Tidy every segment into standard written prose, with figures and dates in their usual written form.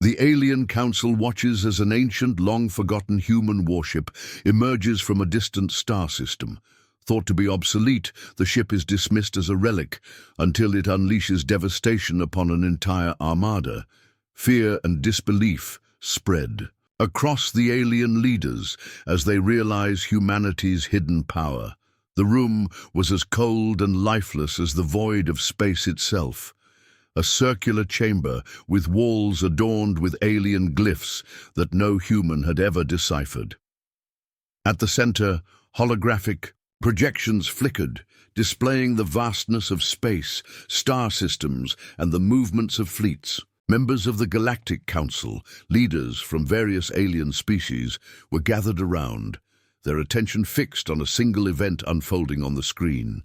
The alien council watches as an ancient, long-forgotten human warship emerges from a distant star system. Thought to be obsolete, the ship is dismissed as a relic until it unleashes devastation upon an entire armada. Fear and disbelief spread across the alien leaders as they realize humanity's hidden power. The room was as cold and lifeless as the void of space itself. A circular chamber with walls adorned with alien glyphs that no human had ever deciphered. At the center, holographic projections flickered, displaying the vastness of space, star systems, and the movements of fleets. Members of the Galactic Council, leaders from various alien species, were gathered around, their attention fixed on a single event unfolding on the screen.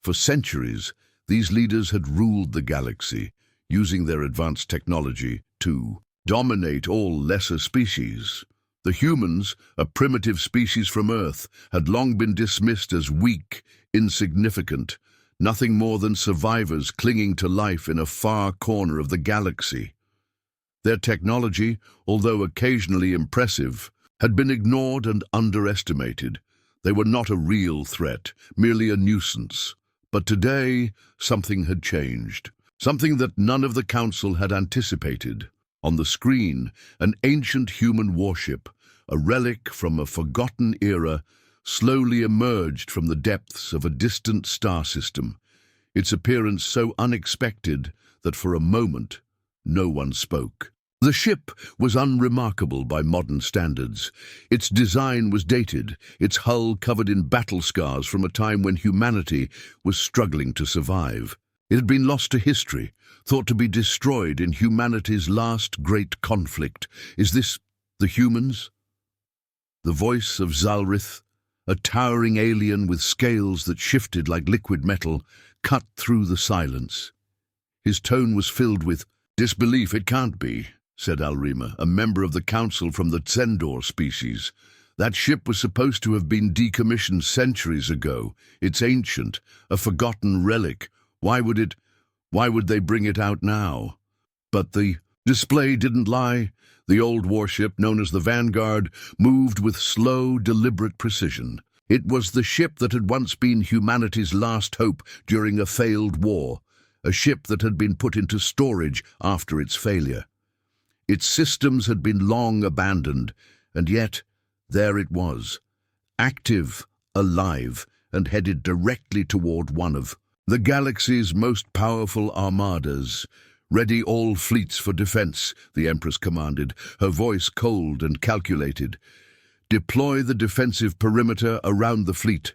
For centuries, these leaders had ruled the galaxy, using their advanced technology to dominate all lesser species. The humans, a primitive species from Earth, had long been dismissed as weak, insignificant, nothing more than survivors clinging to life in a far corner of the galaxy. Their technology, although occasionally impressive, had been ignored and underestimated. They were not a real threat, merely a nuisance. But today, something had changed. Something that none of the Council had anticipated. On the screen, an ancient human warship, a relic from a forgotten era, slowly emerged from the depths of a distant star system, its appearance so unexpected that for a moment, no one spoke. The ship was unremarkable by modern standards. Its design was dated, its hull covered in battle scars from a time when humanity was struggling to survive. It had been lost to history, thought to be destroyed in humanity's last great conflict. Is this the humans? The voice of Zalrith, a towering alien with scales that shifted like liquid metal, cut through the silence. His tone was filled with disbelief. "It can't be," said Alrima, a member of the council from the Tsendor species. "That ship was supposed to have been decommissioned centuries ago. It's ancient, a forgotten relic. Why would they bring it out now?" But the display didn't lie. The old warship, known as the Vanguard, moved with slow, deliberate precision. It was the ship that had once been humanity's last hope during a failed war, a ship that had been put into storage after its failure. Its systems had been long abandoned, and yet there it was, active, alive, and headed directly toward one of the galaxy's most powerful armadas. "Ready all fleets for defense," the Empress commanded, her voice cold and calculated. "Deploy the defensive perimeter around the fleet.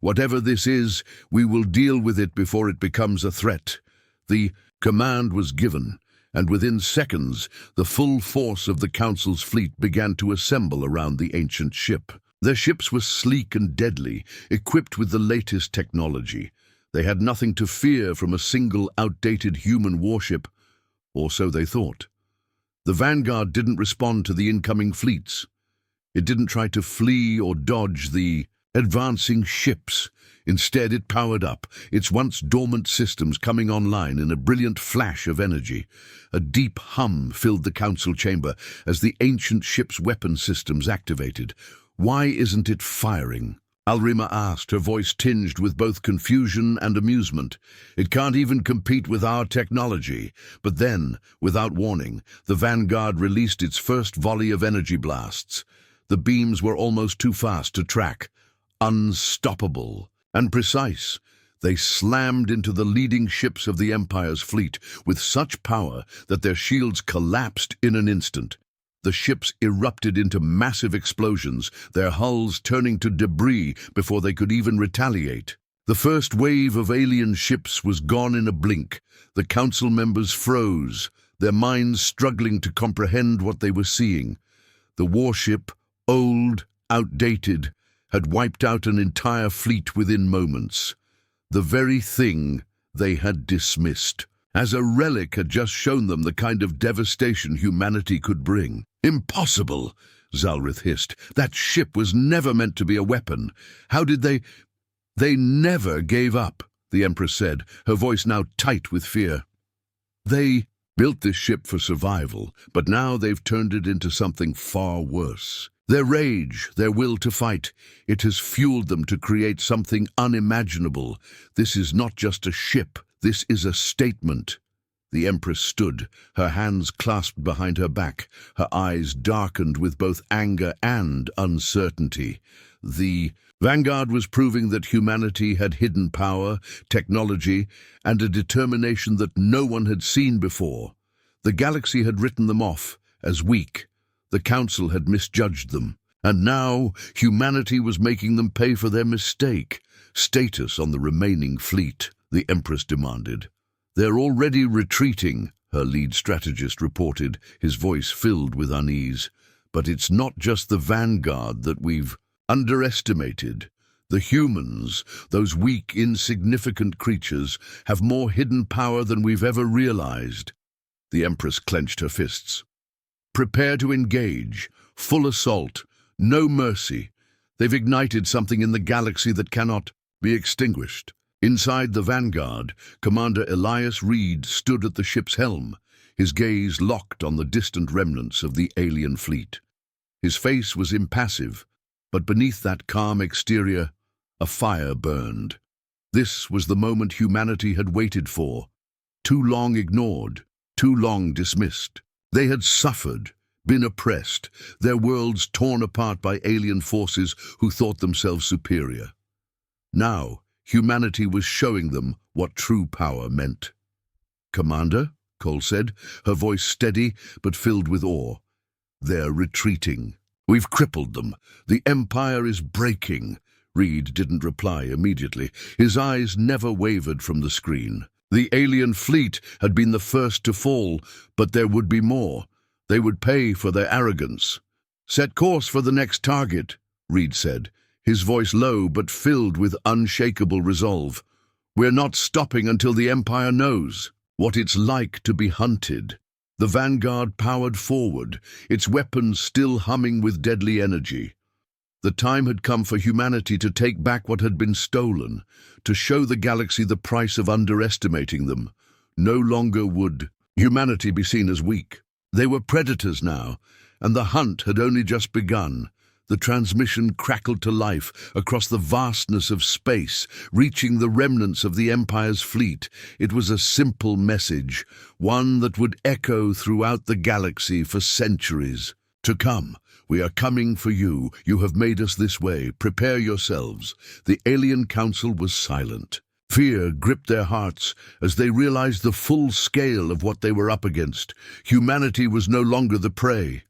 Whatever this is, we will deal with it before it becomes a threat." The command was given, and within seconds, the full force of the Council's fleet began to assemble around the ancient ship. Their ships were sleek and deadly, equipped with the latest technology. They had nothing to fear from a single outdated human warship, or so they thought. The Vanguard didn't respond to the incoming fleets. It didn't try to flee or dodge the advancing ships. Instead, it powered up, its once dormant systems coming online in a brilliant flash of energy. A deep hum filled the council chamber as the ancient ship's weapon systems activated. "Why isn't it firing?" Alrima asked, her voice tinged with both confusion and amusement. "It can't even compete with our technology." But then, without warning, the Vanguard released its first volley of energy blasts. The beams were almost too fast to track. Unstoppable and precise, they slammed into the leading ships of the Empire's fleet with such power that their shields collapsed in an instant. The ships erupted into massive explosions, their hulls turning to debris before they could even retaliate. The first wave of alien ships was gone in a blink. The council members froze, their minds struggling to comprehend what they were seeing. The warship, old, outdated, had wiped out an entire fleet within moments. The very thing they had dismissed, as a relic, had just shown them the kind of devastation humanity could bring. "Impossible," Zalrith hissed. "That ship was never meant to be a weapon. How did they—" "They never gave up," the Empress said, her voice now tight with fear. "They built this ship for survival, but now they've turned it into something far worse. Their rage, their will to fight, it has fueled them to create something unimaginable. This is not just a ship, this is a statement. The Empress stood, her hands clasped behind her back, her eyes darkened with both anger and uncertainty. The Vanguard was proving that humanity had hidden power, technology, and a determination that no one had seen before. The galaxy had written them off as weak. The Council had misjudged them, and now humanity was making them pay for their mistake. Status on the remaining fleet, the Empress demanded. They're already retreating, her lead strategist reported, his voice filled with unease. But it's not just the Vanguard that we've underestimated. The humans, those weak, insignificant creatures, have more hidden power than we've ever realized. The Empress clenched her fists. Prepare to engage. Full assault. No mercy. They've ignited something in the galaxy that cannot be extinguished. Inside the Vanguard, Commander Elias Reed stood at the ship's helm, his gaze locked on the distant remnants of the alien fleet. His face was impassive, but beneath that calm exterior, a fire burned. This was the moment humanity had waited for, too long ignored, too long dismissed. They had suffered, been oppressed, their worlds torn apart by alien forces who thought themselves superior. Now, humanity was showing them what true power meant. "Commander," Cole said, her voice steady but filled with awe. "They're retreating. We've crippled them. The Empire is breaking." Reed didn't reply immediately. His eyes never wavered from the screen. The alien fleet had been the first to fall, but there would be more. They would pay for their arrogance. "Set course for the next target," Reed said, his voice low but filled with unshakable resolve. "We're not stopping until the Empire knows what it's like to be hunted." The Vanguard powered forward, its weapons still humming with deadly energy. The time had come for humanity to take back what had been stolen, to show the galaxy the price of underestimating them. No longer would humanity be seen as weak. They were predators now, and the hunt had only just begun. The transmission crackled to life across the vastness of space, reaching the remnants of the Empire's fleet. It was a simple message, one that would echo throughout the galaxy for centuries. "To come. We are coming for you. You have made us this way. Prepare yourselves." The alien council was silent. Fear gripped their hearts as they realized the full scale of what they were up against. Humanity was no longer the prey.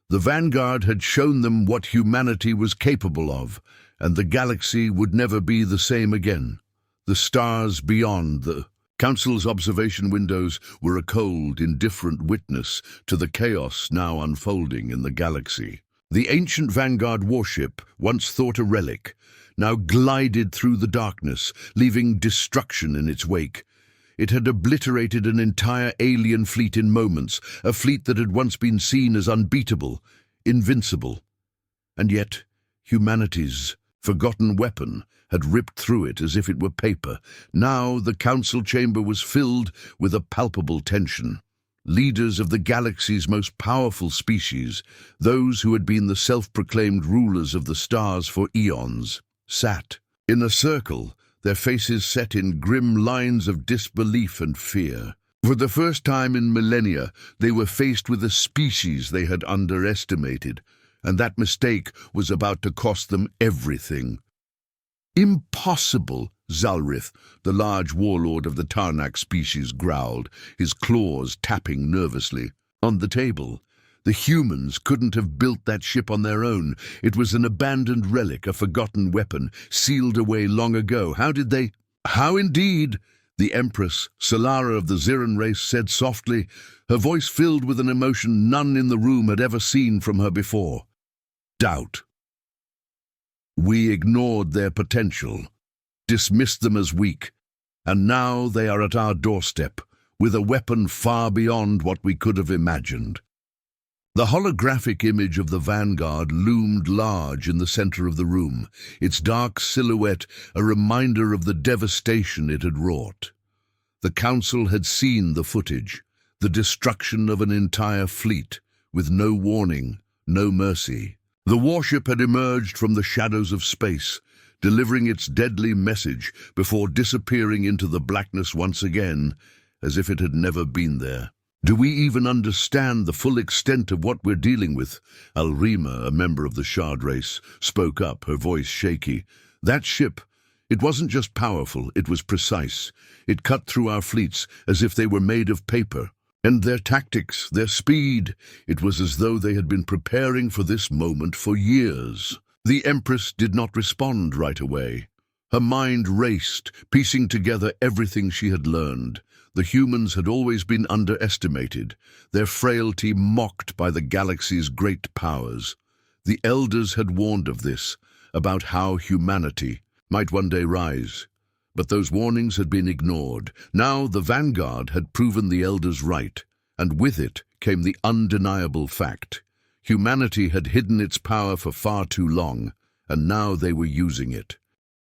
The Vanguard had shown them what humanity was capable of, and the galaxy would never be the same again. The stars beyond the Council's observation windows were a cold, indifferent witness to the chaos now unfolding in the galaxy. The ancient Vanguard warship, once thought a relic, now glided through the darkness, leaving destruction in its wake. It had obliterated an entire alien fleet in moments, a fleet that had once been seen as unbeatable, invincible. And yet, humanity's forgotten weapon had ripped through it as if it were paper. Now the council chamber was filled with a palpable tension. Leaders of the galaxy's most powerful species, those who had been the self-proclaimed rulers of the stars for eons, sat in a circle, their faces set in grim lines of disbelief and fear. For the first time in millennia, they were faced with a species they had underestimated, and that mistake was about to cost them everything. "Impossible," Zalrith, the large warlord of the Tarnak species, growled, his claws tapping nervously on the table. The humans couldn't have built that ship on their own. It was an abandoned relic, a forgotten weapon, sealed away long ago. How did they? "How indeed?" The Empress, Solara of the Ziran race, said softly, her voice filled with an emotion none in the room had ever seen from her before. "Doubt. We ignored their potential, dismissed them as weak, and now they are at our doorstep, with a weapon far beyond what we could have imagined." The holographic image of the Vanguard loomed large in the center of the room, its dark silhouette a reminder of the devastation it had wrought. The Council had seen the footage. The destruction of an entire fleet, with no warning, no mercy. The warship had emerged from the shadows of space, delivering its deadly message before disappearing into the blackness once again, as if it had never been there. Do we even understand the full extent of what we're dealing with? Alrima, a member of the Shard race, spoke up, her voice shaky. That ship, it wasn't just powerful, it was precise. It cut through our fleets as if they were made of paper. And their tactics, their speed, it was as though they had been preparing for this moment for years. The Empress did not respond right away. Her mind raced, piecing together everything she had learned. The humans had always been underestimated, their frailty mocked by the galaxy's great powers. The elders had warned of this, about how humanity might one day rise. But those warnings had been ignored. Now the vanguard had proven the elders right, and with it came the undeniable fact. Humanity had hidden its power for far too long, and now they were using it.